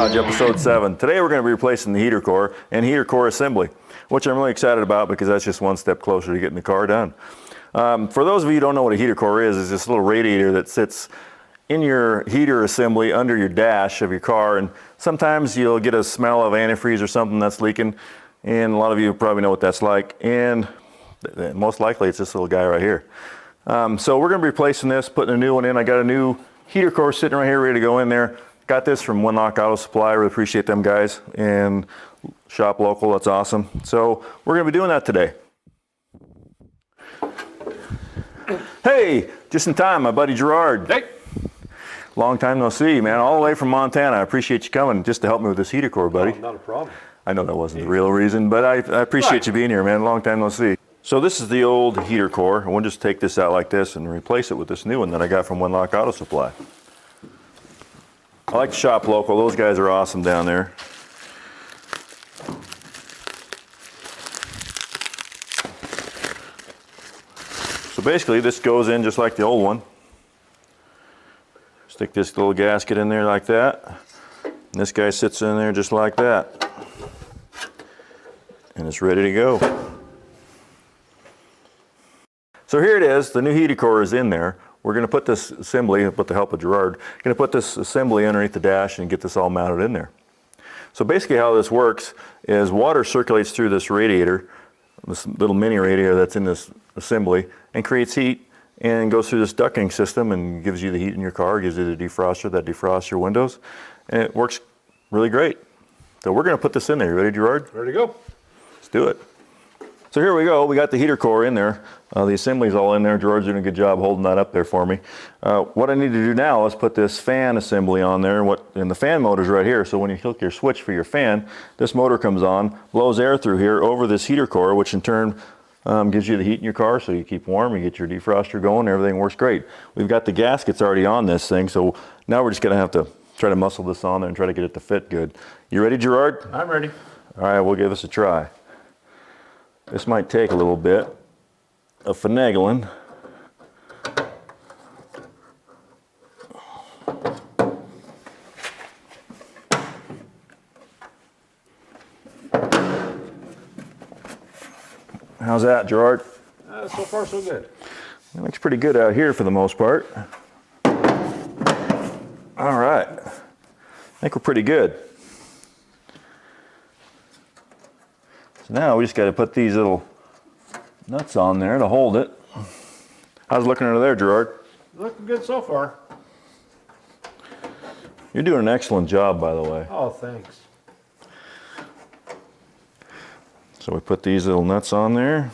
Garage, episode 7. Today we're going to be replacing the heater core and heater core assembly, which I'm really excited about because that's just one step closer to getting the car done. For those of you who don't know what a heater core is, it's this little radiator that sits in your heater assembly under your dash of your car, and sometimes you'll get a smell of antifreeze or something that's leaking, and a lot of you probably know what that's like, and most likely it's this little guy right here. So we're going to be replacing this, putting a new one in. I got a new heater core sitting right here ready to go in there. Got this from Winlock Auto Supply. Really appreciate them guys, and shop local. That's awesome. So we're going to be doing that today. Hey, just in time, my buddy Gerard. Hey. Long time no see, man. All the way from Montana. I appreciate you coming just to help me with this heater core, buddy. Oh, not a problem. I know that wasn't the real reason, but I appreciate you being here, man. Long time no see. So this is the old heater core, and we'll just take this out like this and replace it with this new one that I got from Winlock Auto Supply. I like to shop local. Those guys are awesome down there. So basically this goes in just like the old one. Stick this little gasket in there like that. And this guy sits in there just like that. And it's ready to go. So here it is, the new heater core is in there. We're going to put this assembly, with the help of Gerard, going to put this assembly underneath the dash and get this all mounted in there. So basically how this works is water circulates through this radiator, this little mini radiator that's in this assembly, and creates heat and goes through this ducting system and gives you the heat in your car, gives you the defroster that defrosts your windows, and it works really great. So we're going to put this in there. You ready, Gerard? Ready to go. Let's do it. So here we go. We got the heater core in there. The assembly's all in there. Gerard's doing a good job holding that up there for me. What I need to do now is put this fan assembly on there, and the fan motor's right here. So when you hook your switch for your fan, this motor comes on, blows air through here over this heater core, which in turn gives you the heat in your car, so you keep warm, you get your defroster going, everything works great. We've got the gaskets already on this thing, so now we're just gonna have to try to muscle this on there and try to get it to fit good. You ready, Gerard? I'm ready. All right, we'll give this a try. This might take a little bit of finagling. How's that, Gerard? So far, so good. It looks pretty good out here for the most part. All right. I think we're pretty good. So now we just got to put these little nuts on there to hold it. How's it looking under there, Gerard? Looking good so far. You're doing an excellent job, by the way. Oh, thanks. So we put these little nuts on there.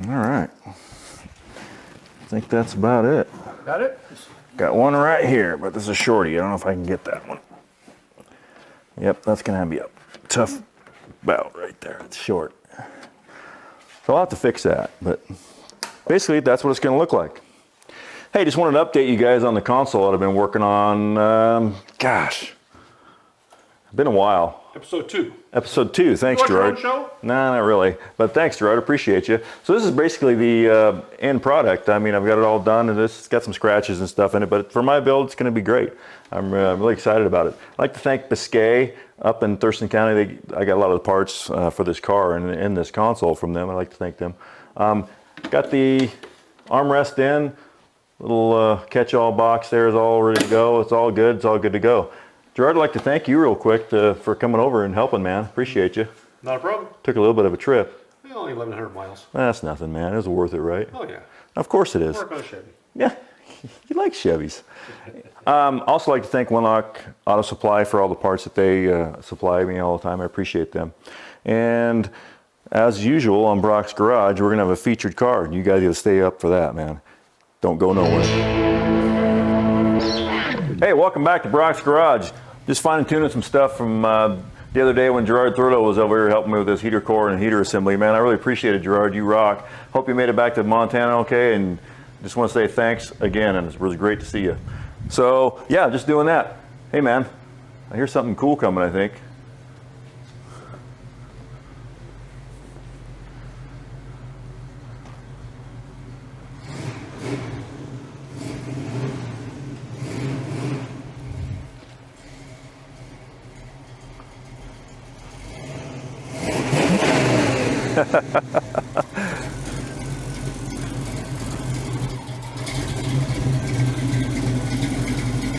All right, I think that's about it. Got it? Got one right here, but this is a shorty. I don't know if I can get that one. Yep, that's gonna be a tough bout right there. It's short. So I'll have to fix that, but basically that's what it's gonna look like. Hey, just wanted to update you guys on the console that I've been working on, gosh, it's been a while. Episode 2. Episode 2, thanks, Gerard. Your own show? No, not really. But thanks, Gerard, appreciate you. So this is basically the end product. I mean, I've got it all done, and it's got some scratches and stuff in it, but for my build, it's gonna be great. I'm really excited about it. I'd like to thank Bickar up in Thurston County. I got a lot of the parts for this car and in this console from them. I'd like to thank them. Got the armrest in, little catch-all box there is all ready to go. It's all good to go. Gerard, I'd like to thank you real quick for coming over and helping, man. Appreciate you. Not a problem. Took a little bit of a trip. Only 1,100 miles. That's nothing, man. It was worth it, right? Oh, yeah. Of course it is. Work on a Chevy. Yeah, you like Chevys. Also like to thank Winlock Auto Supply for all the parts that they supply me all the time. I appreciate them. And as usual on Brock's Garage, we're gonna have a featured car. You guys gotta stay up for that, man. Don't go nowhere. Hey, welcome back to Brock's Garage. Just fine tuning some stuff from the other day when Gerard Thurlow was over here helping me with this heater core and heater assembly. Man, I really appreciate it, Gerard. You rock. Hope you made it back to Montana okay, and just want to say thanks again, and it's really great to see you. So, yeah, just doing that. Hey, man, I hear something cool coming, I think.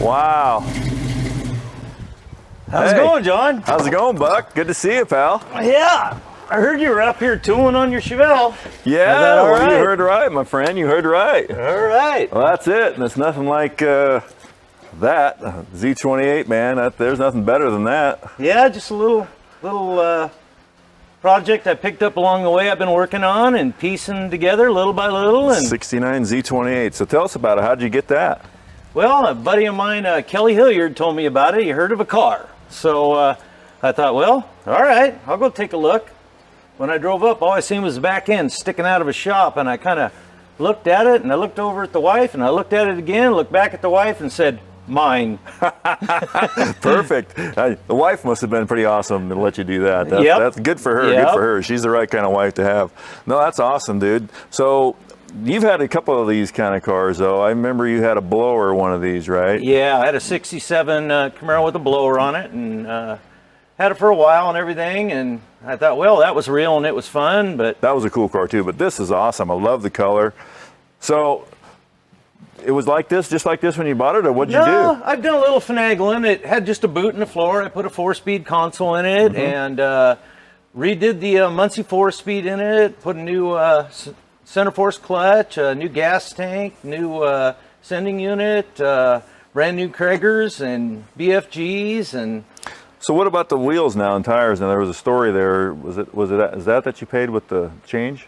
Wow. How's it going, John? How's it going, Buck? Good to see you, pal. Yeah, I heard you were up here tooling on your Chevelle. Yeah, all well, right? you heard right, my friend. You heard right. All right. Well, that's it. And it's nothing like that. Z28, man. There's nothing better than that. Yeah, just a little project I picked up along the way I've been working on and piecing together little by little. And 69 Z28. So tell us about it. How'd you get that? well, a buddy of mine, Kelly Hilliard, told me about it. He heard of a car. So I thought, well, all right, I'll go take a look. When I drove up, all I seen was the back end sticking out of a shop, and I kind of looked at it, and I looked over at the wife, and I looked at it again, looked back at the wife, and said, mine. Perfect. The wife must have been pretty awesome to let you do that. Yep. That's good for her. Yep. Good for her. She's the right kind of wife to have. No, that's awesome, dude. So you've had a couple of these kind of cars, though. I remember you had a blower, one of these, right? Yeah, I had a 67 Camaro with a blower on it, and had it for a while and everything, and I thought, well, that was real and it was fun, but... That was a cool car, too, but this is awesome. I love the color. So it was like this, just like this when you bought it, or what'd you do? I've done a little finagling. It had just a boot in the floor. I put a 4-speed console in it, and redid the Muncie 4-speed in it, put a new center force clutch, a new gas tank, new sending unit, brand new Kraegers and BFGs, and... So what about the wheels now and tires? Now there was a story there. Is that you paid with the change?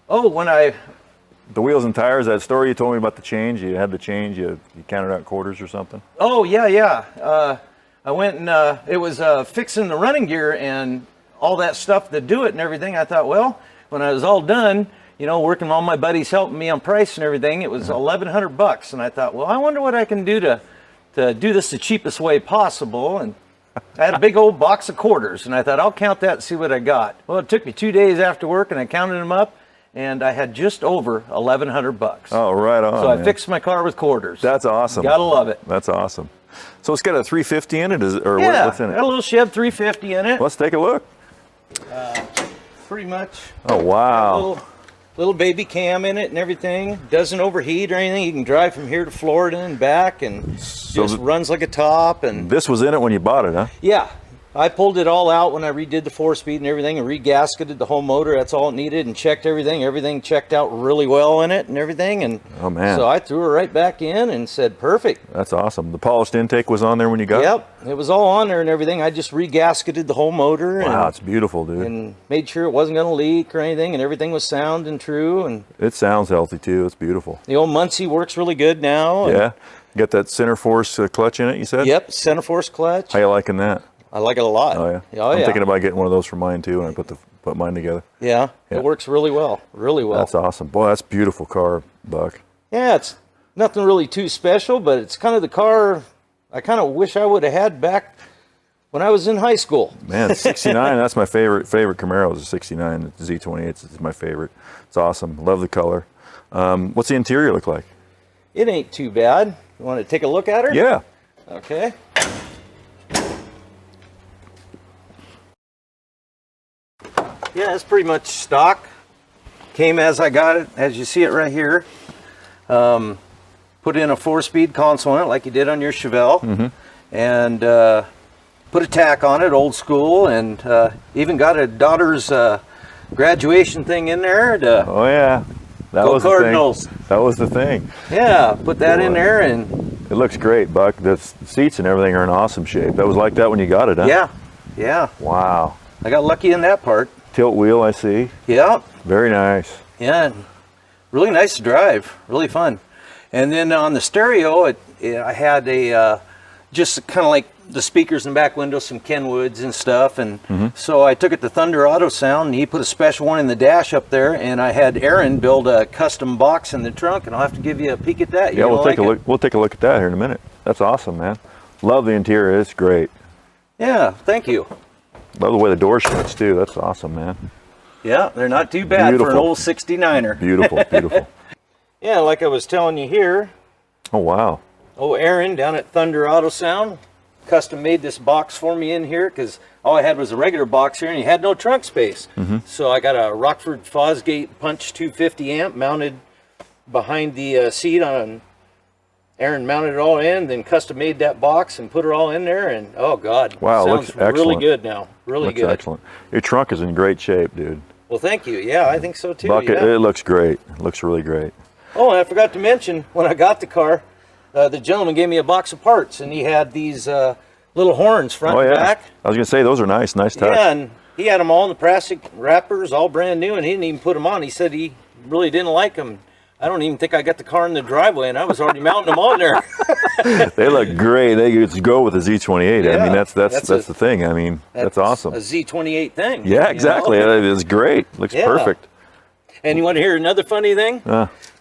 Oh, when I... The wheels and tires, that story you told me about the change, you had the change, you counted out quarters or something? Oh, yeah. I went and it was fixing the running gear and all that stuff to do it and everything. I thought, well, when I was all done, you know, working with all my buddies helping me on price and everything, it was $1,100. And I thought, well, I wonder what I can do to do this the cheapest way possible. And I had a big old box of quarters, and I thought, I'll count that and see what I got. Well, it took me 2 days after work, and I counted them up, and I had just over $1,100. Oh, right on. So I man. fixed my car with quarters. That's awesome. Gotta love it. That's awesome. So it's got a 350 in it, or Yeah, what's in it? got a little Chev 350 in it. Let's take a look. Pretty much. Oh, wow. Little baby cam in it and everything. Doesn't overheat or anything. You can drive from here to Florida and back, and just runs like a top. And This was in it when you bought it, huh? yeah, I pulled it all out when I redid the 4-speed and everything, and regasketed the whole motor. That's all it needed, and checked everything. Everything checked out really well in it and everything. And Oh, man. so I threw her right back in and said, perfect. That's awesome. The polished intake was on there when you got it? Yep, it was all on there and everything. I just regasketed the whole motor. Wow, and, it's beautiful, dude. and made sure it wasn't going to leak or anything, and everything was sound and true. And It sounds healthy, too. It's beautiful. the old Muncie works really good now. And Yeah? You got that center force clutch in it, you said? Yep, center force clutch. How you liking that? I like it a lot. Oh, yeah? Oh, I'm yeah. thinking about getting one of those for mine, too, when I put mine together. Yeah, Yeah. it works really well. Really well. That's awesome. Boy, that's a beautiful car, Buck. Yeah, it's nothing really too special, but it's kind of the car I kind of wish I would have had back when I was in high school. Man, 69, that's my favorite Camaro is a 69. The Z28 is my favorite. It's awesome. Love the color. What's the interior look like? It ain't too bad. You want to take a look at her? Yeah. Okay. Yeah, it's pretty much stock. Came as I got it, as you see it right here. Put in a 4-speed console in it like you did on your Chevelle. And put a tack on it, old school, and even got a daughter's graduation thing in there to Oh, yeah. That Go was Cardinals. the thing. That was the thing. yeah, put that in Boy. there, and It looks great, Buck. The seats and everything are in awesome shape. That was like that when you got it, huh? yeah. Wow. I got lucky in that part. Tilt wheel, I see. Yeah. Very nice. Yeah, really nice to drive, really fun. And then on the stereo, I had a just kind of like the speakers in the back window, some Kenwoods and stuff, and so I took it to Thunder Auto Sound, and he put a special one in the dash up there, and I had Aaron build a custom box in the trunk, and I'll have to give you a peek at that. Yeah, we'll take a look. We'll take a look at that here in a minute. That's awesome, man. Love the interior. It's great. Yeah, thank you. Love the way the door shuts too. That's awesome, man. Yeah, they're not too bad for an old 69er. Beautiful, beautiful. Yeah, like I was telling you here, Oh wow. oh, Aaron down at Thunder Auto Sound custom made this box for me in here because all I had was a regular box here and he had no trunk space. So I got a Rockford Fosgate Punch 250 amp mounted behind the seat on. Aaron mounted it all in, then custom made that box and put it all in there, and oh god, Wow, sounds looks excellent. really good now. Really Looks good. excellent. Your trunk is in great shape, dude. Well, thank you. Yeah, I think so too. Bucket, yeah. it looks great. It looks really great. Oh, and I forgot to mention, when I got the car, the gentleman gave me a box of parts, and he had these little horns front Oh and yeah. back. I was gonna say those are nice. Nice touch. Yeah, and he had them all in the plastic wrappers, all brand new, and he didn't even put them on. He said he really didn't like them. I don't even think I got the car in the driveway, and I was already mounting them on there. They look great. They could go with a Z28. I Yeah, mean, that's that's the thing. I mean, that's awesome. A Z28 thing. Yeah, you exactly. know? It is great. Looks Yeah. perfect. And you want to hear another funny thing?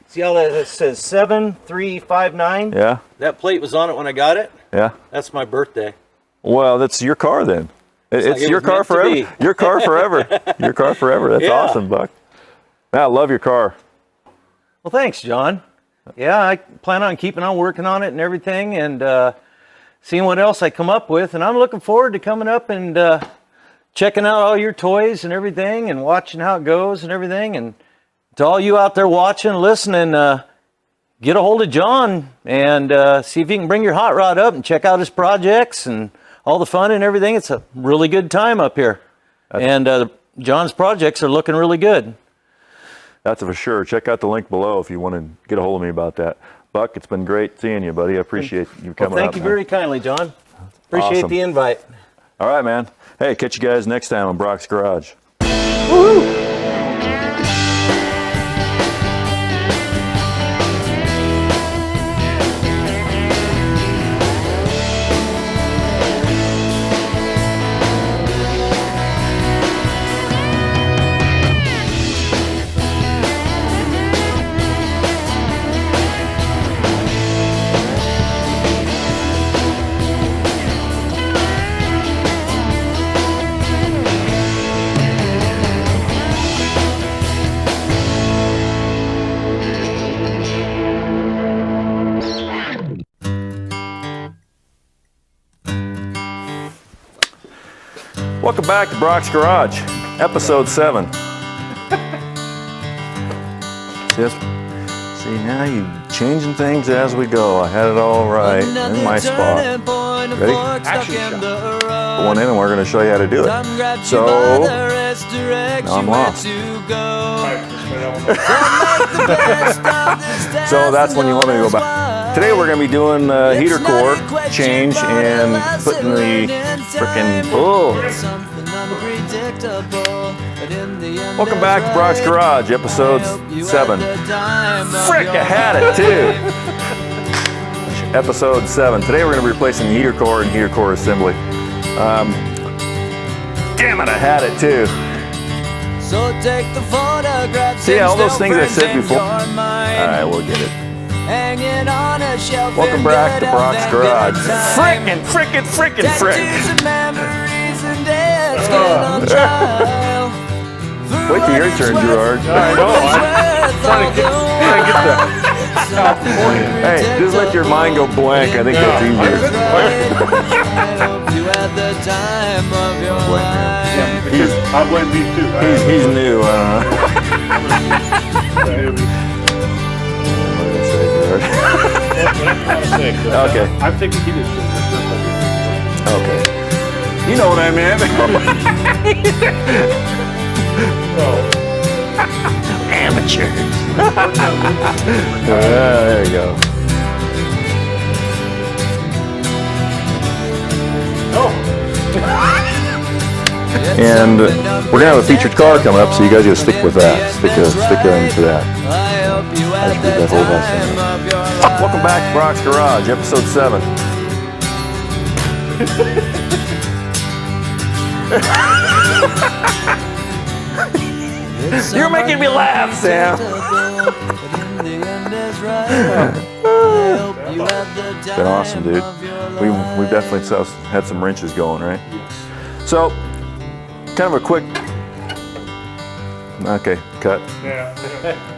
See how that says 7359? Yeah, That plate was on it when I got it. yeah. That's my birthday. Well, that's your car then. It's like it your was car meant to forever. be. Your car forever. Your car forever. That's Yeah. awesome, Buck. I love your car. Well, thanks, John. Yeah, I plan on keeping on working on it and everything, and seeing what else I come up with. And I'm looking forward to coming up and checking out all your toys and everything, and watching how it goes and everything. And to all you out there watching, listening, get a hold of John and see if you can bring your hot rod up and check out his projects and all the fun and everything. It's a really good time up here, and John's projects are looking really good. That's for sure. Check out the link below if you want to get a hold of me about that. Buck, it's been great seeing you, buddy. I appreciate you coming Well, up. thank you man. very kindly, John. Appreciate Awesome. the invite. All right, man. Hey, catch you guys next time on Brock's Garage. Welcome back to Brock's Garage, episode 7. See, now you changing things as we go. I had it all right in my spot. Ready? Action shot. Put one in and we're going to show you how to do it. So, now I'm lost. So that's when you want me to go back. Today we're going to be doing heater core change and putting the frickin' Welcome back to Brock's Garage, episode 7. Frick, I had it too. Episode 7. Today we're going to be replacing the heater core and heater core assembly. Damn it, I had it too. So take the photographs. See all those things I said before? Alright, we'll get it. Hanging on a shelf. Welcome back to Brock's Garage. Frickin', frickin', frickin', frick. Wait till your turn, Gerard. I know. I'm trying to get that. Hey, just let your mind go blank. I think that's easier. I blame these two. He's new. Okay. I'm thinking he did. Okay. You know what I meant. Amateur. There you go. And we're gonna have a featured car coming up, so you guys gotta stick with that. Stick around for that. I should read that whole last thing. Welcome back to Brock's Garage, episode 7. You're making me laugh, Sam. Been awesome, dude. We've definitely had some wrenches going, right? So, kind of a quick. Okay, cut. Yeah.